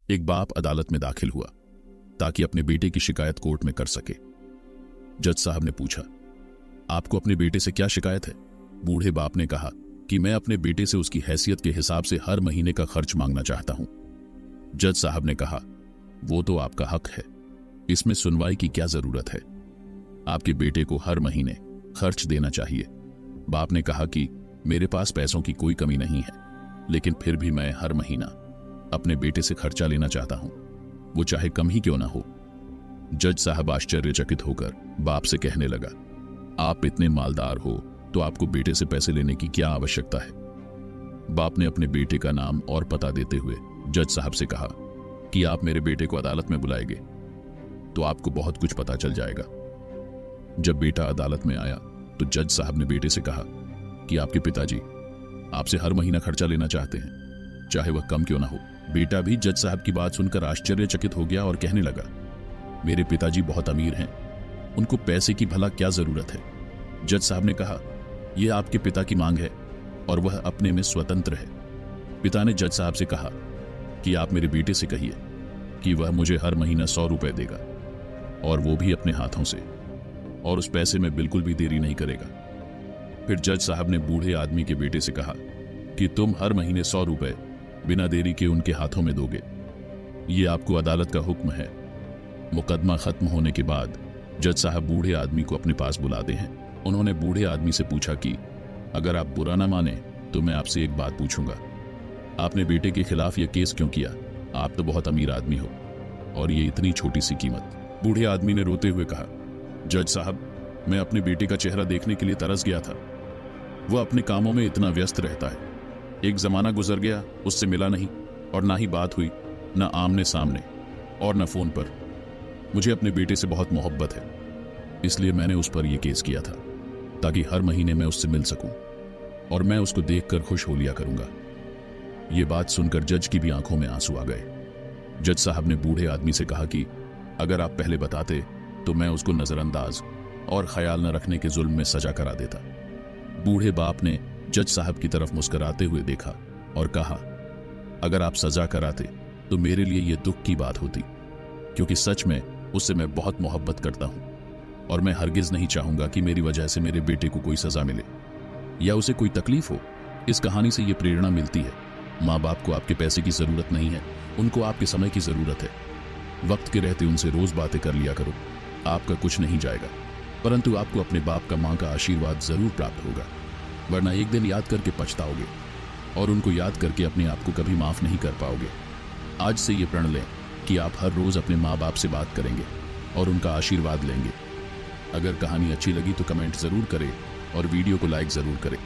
एक बाप अदालत में दाखिल हुआ ताकि अपने बेटे की शिकायत कोर्ट में कर सके। जज साहब ने पूछा, आपको अपने बेटे से क्या शिकायत है? बूढ़े बाप ने कहा कि मैं अपने बेटे से उसकी हैसियत के हिसाब से हर महीने का खर्च मांगना चाहता हूं। जज साहब ने कहा, वो तो आपका हक है, इसमें सुनवाई की क्या जरूरत है? आपके बेटे को हर महीने खर्च देना चाहिए। बाप ने कहा कि मेरे पास पैसों की कोई कमी नहीं है, लेकिन फिर भी मैं हर महीना अपने बेटे से खर्चा लेना चाहता हूं, वो चाहे कम ही क्यों ना हो। जज साहब आश्चर्यचकित होकर बाप से कहने लगा, आप इतने मालदार हो तो आपको बेटे से पैसे लेने की क्या आवश्यकता है? बाप ने अपने बेटे का नाम और पता देते हुए जज साहब से कहा कि आप मेरे बेटे को अदालत में बुलाएंगे तो आपको बहुत कुछ पता चल जाएगा। जब बेटा अदालत में आया तो जज साहब ने बेटे से कहा कि आपके पिताजी आपसे हर महीना खर्चा लेना चाहते हैं, चाहे वह कम क्यों ना हो। बेटा भी जज साहब की बात सुनकर आश्चर्यचकित हो गया और कहने लगा, मेरे पिताजी बहुत अमीर हैं, उनको पैसे की भला क्या जरूरत है? जज साहब ने कहा, यह आपके पिता की मांग है और वह अपने में स्वतंत्र है। पिता ने जज साहब से कहा कि आप मेरे बेटे से कहिए कि वह मुझे हर महीना 100 रुपए देगा, और वो भी अपने हाथों से, और उस पैसे में बिल्कुल भी देरी नहीं करेगा। फिर जज साहब ने बूढ़े आदमी के बेटे से कहा कि तुम हर महीने 100 रुपए बिना देरी के उनके हाथों में दोगे। ये आपको अदालत का हुक्म है। मुकदमा खत्म होने के बाद जज साहब बूढ़े आदमी को अपने पास बुलाते हैं। उन्होंने बूढ़े आदमी से पूछा कि अगर आप बुरा ना माने तो मैं आपसे एक बात पूछूंगा, आपने बेटे के खिलाफ यह केस क्यों किया? आप तो बहुत अमीर आदमी हो और ये इतनी छोटी सी कीमत। बूढ़े आदमी ने रोते हुए कहा, जज साहब, मैं अपने बेटे का चेहरा देखने के लिए तरस गया था। वह अपने कामों में इतना व्यस्त रहता है। एक जमाना गुजर गया, उससे मिला नहीं और ना ही बात हुई, ना आमने सामने और ना फोन पर। मुझे अपने बेटे से बहुत मोहब्बत है, इसलिए मैंने उस पर यह केस किया था ताकि हर महीने मैं उससे मिल सकूं और मैं उसको देखकर खुश हो लिया करूंगा। यह बात सुनकर जज की भी आंखों में आंसू आ गए। जज साहब ने बूढ़े आदमी से कहा कि अगर आप पहले बताते तो मैं उसको नजरअंदाज और ख्याल न रखने के जुल्म में सजा करा देता। बूढ़े बाप ने जज साहब की तरफ मुस्कुराते हुए देखा और कहा, अगर आप सजा कराते तो मेरे लिए यह दुख की बात होती, क्योंकि सच में उससे मैं बहुत मोहब्बत करता हूं और मैं हरगिज नहीं चाहूंगा कि मेरी वजह से मेरे बेटे को कोई सजा मिले या उसे कोई तकलीफ हो। इस कहानी से यह प्रेरणा मिलती है, माँ बाप को आपके पैसे की जरूरत नहीं है, उनको आपके समय की जरूरत है। वक्त के रहते उनसे रोज बातें कर लिया करो, आपका कुछ नहीं जाएगा, परंतु आपको अपने बाप का माँ का आशीर्वाद जरूर प्राप्त होगा, वरना एक दिन याद करके पछताओगे और उनको याद करके अपने आप को कभी माफ नहीं कर पाओगे। आज से ये प्रण लें कि आप हर रोज अपने माँ बाप से बात करेंगे और उनका आशीर्वाद लेंगे। अगर कहानी अच्छी लगी तो कमेंट जरूर करें और वीडियो को लाइक जरूर करें।